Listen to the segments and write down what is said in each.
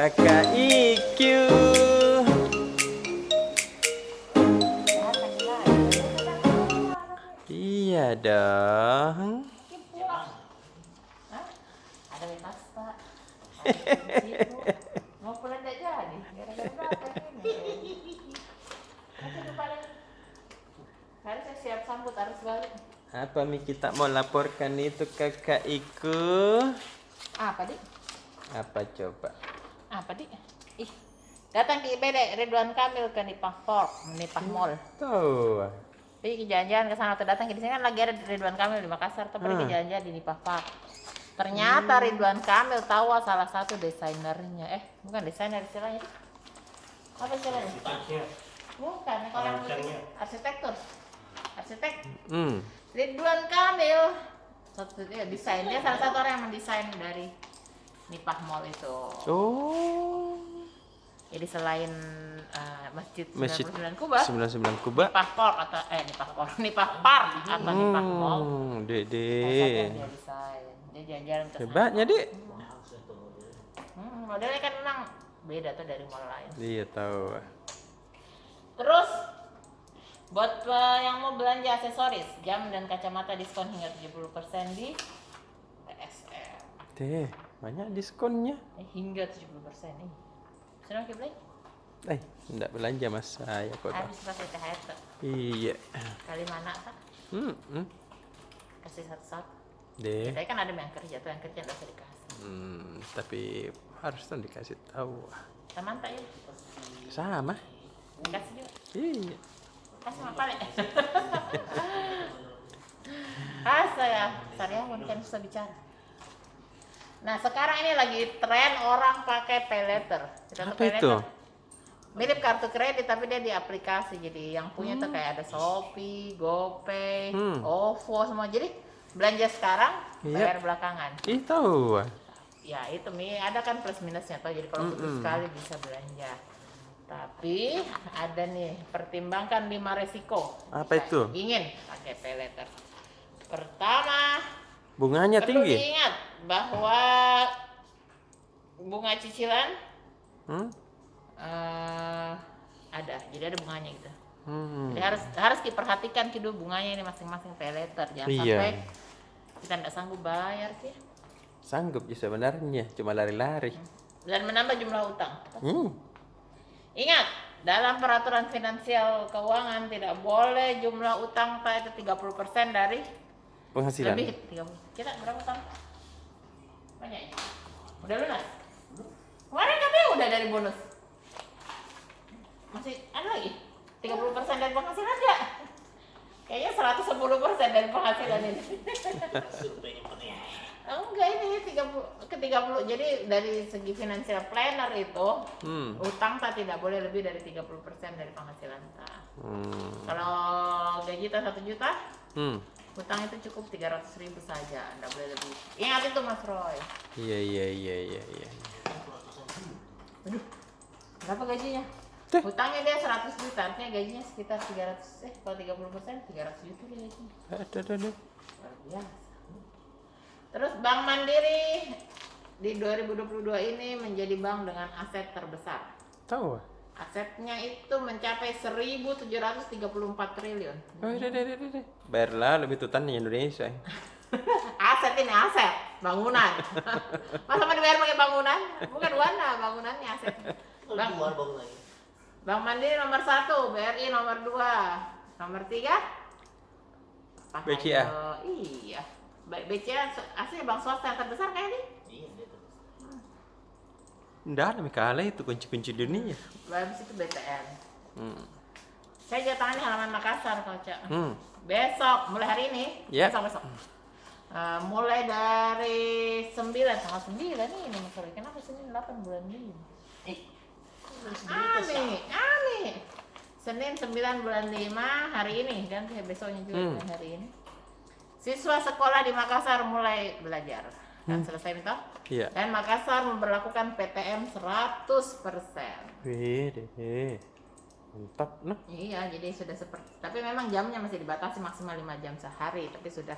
Kakak IQ. Iya dong. Ada mie pasta. Mau pulang tidak jadi. Gara-gara datang ini. Itu paling harusnya siap sambut arus balik. Apa Mi kita mau laporkan itu Kakak IQ? Apa dik? Apa coba? Apa dik? Ih, datang ke IBD Ridwan Kamil ke Nipah Park, Nipah Mall. Tahu. Pergi jalan-jalan ke sana atau datang ke di sini kan lagi ada Ridwan Kamil di Makassar, tapi pergi jalan-jalan di Nipah Park. Ternyata Ridwan Kamil tahu salah satu desainernya. Bukan desainer istilahnya. Apa istilahnya? Bukan, kalau yang arsitektur. Arsitek. Ridwan Kamil. Desainnya salah satu orang yang mendesain dari Nipah Mall itu. Oh. Jadi selain Masjid Masjid 99 Kuba, 99 Kuba. Nipah Park atau Nipah Park atau Nipah Mall. Dede. Dia desain. Dia jalan-jalan ke sana. Hebatnya, Dik. Modelnya kan memang beda tuh dari mall lain. Iya tahu. Terus buat yang mau belanja aksesoris, jam dan kacamata diskon hingga 70% di PSL. Deh, banyak diskonnya. Hingga 70% nih. Sudah kita beli? Enggak belanja Mas saya kok. Habis pas THR tuh. Iya. Kali mana tak? Kasih satu-satu. Deh. Saya kan ada yang kerja tuh, yang kerja nggak usah dikasih. Tapi harus tuh dikasih tahu. Sama tak ya? Sama. Dikasih juga. Iya. Kasih apa nih? Saya mungkin bisa bicara. Nah sekarang ini lagi tren orang pakai pay letter. Apa itu? Mirip kartu kredit tapi dia di aplikasi. Jadi yang punya tuh kayak ada Shopee, GoPay, OVO semua. Jadi belanja sekarang, bayar belakangan. Ih tahu. Ya itu ada kan plus minusnya tuh. Jadi kalau butuh sekali bisa belanja. Tapi ada nih, pertimbangkan 5 resiko. Apa itu? Ingin pakai pay letter. Pertama, Bunganya perlu tinggi. diingat bahwa bunga cicilan ada, jadi ada bunganya gitu. Jadi harus diperhatikan gitu bunganya ini masing-masing pay letter. Jangan sampai kita tidak sanggup bayar sih. Sanggup ya sebenarnya, cuma lari-lari. Dan menambah jumlah utang. Ingat, dalam peraturan finansial keuangan tidak boleh jumlah utang itu 30% dari Penghasilan. lebih 30. Kita berapa utang? Banyak ya? Udah lunas? Kemarin katanya udah dari bonus. Masih ada lagi? 30% dari penghasilan enggak? Kayaknya 110% dari penghasilan ini. Enggak, ini 30. Jadi dari segi financial planner itu utang tak tidak boleh lebih dari 30% dari penghasilan tak. Kalau gaji tak 1 juta, utang itu cukup 300.000 saja, enggak boleh lebih. Ingat itu Mas Roy. Iya. Aduh, berapa gajinya? Utangnya dia 100 juta, artinya gajinya sekitar 300. Kalau 30% 300 juta dia gajinya. Aduh. Luar biasa. Terus Bank Mandiri di 2022 ini menjadi bank dengan aset terbesar. Tahu. Asetnya itu mencapai 1.734 triliun. Deh. Bayarlah lebih tutan di Indonesia. Aset ini aset, bangunan. Masa mau dibayar pakai bangunan? Bukan warna, bangunannya aset. Bank Mandiri nomor 1, BRI nomor 2, nomor 3 BCA. Iya. BCA asli bank swasta yang terbesar kayak ini. Iya, dia tuh. Nggak ada kalah itu kunci-kunci dunia. Habis itu BTN. Saya jatah di halaman Makassar, Koca. Besok, mulai hari ini. Ya. Besok. Mulai dari 9, tanggal 9 nih Mas Roy. Kenapa Senin 8 bulan ini? Ami. Senin 9 bulan 5 hari ini dan besoknya juga hari ini. Siswa sekolah di Makassar mulai belajar. Dan selesai itu. Iya. Dan Makassar memberlakukan PTM 100%. Deh. Mantap, nah. Iya, jadi sudah seperti. Tapi memang jamnya masih dibatasi maksimal 5 jam sehari, tapi sudah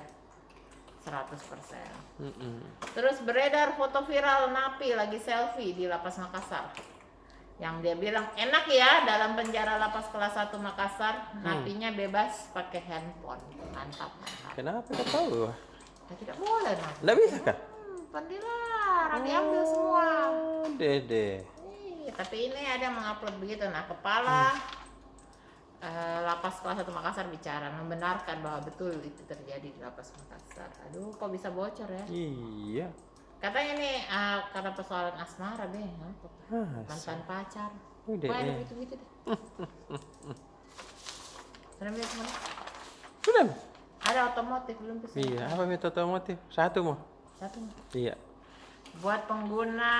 100%. Mm-mm. Terus beredar foto viral napi lagi selfie di Lapas Makassar. Yang dia bilang enak ya dalam penjara Lapas kelas 1 Makassar, napinya bebas pakai handphone. Mantap, mantap. Kenapa kau tahu? Ya, tidak boleh napi. Nggak bisa kah? Kan dilarang, diambil semua. Dede. Tapi ini ada yang mengupload begitu. Nah, kepala Lapas kelas 1 Makassar bicara membenarkan bahwa betul itu terjadi di Lapas Makassar. Aduh, kok bisa bocor ya? Iya. Katanya nih karena persoalan asmara deh, mantan pacar. Udah. Wah, ada gitu deh. Sudah lihat semua? Belum. Ada otomotif belum bisa. Iya, apa metode otomotif? Satu mau. Satu. Iya. Buat pengguna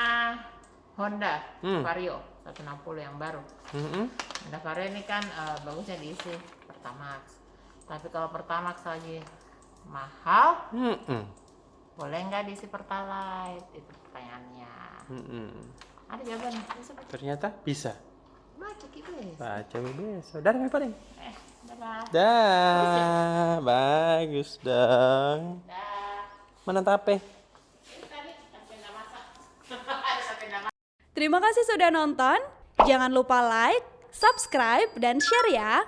Honda Vario 160 yang baru. Mm-mm. Honda Vario ini kan bagusnya diisi Pertamax. Tapi kalau Pertamax lagi mahal, Mm-mm. boleh nggak diisi Pertalite? Itu pertanyaannya. Mm-mm. Ada jawabannya. Bisa baca. Ternyata bisa. Baca Kibes. Baca besok. Dah mi paling. Dadah. Dah. Bagus dong. Dah. Mana tape? Ini tadi sampai nggak masak. Ada sampai nggak masak. Terima kasih sudah nonton. Jangan lupa like, subscribe, dan share ya.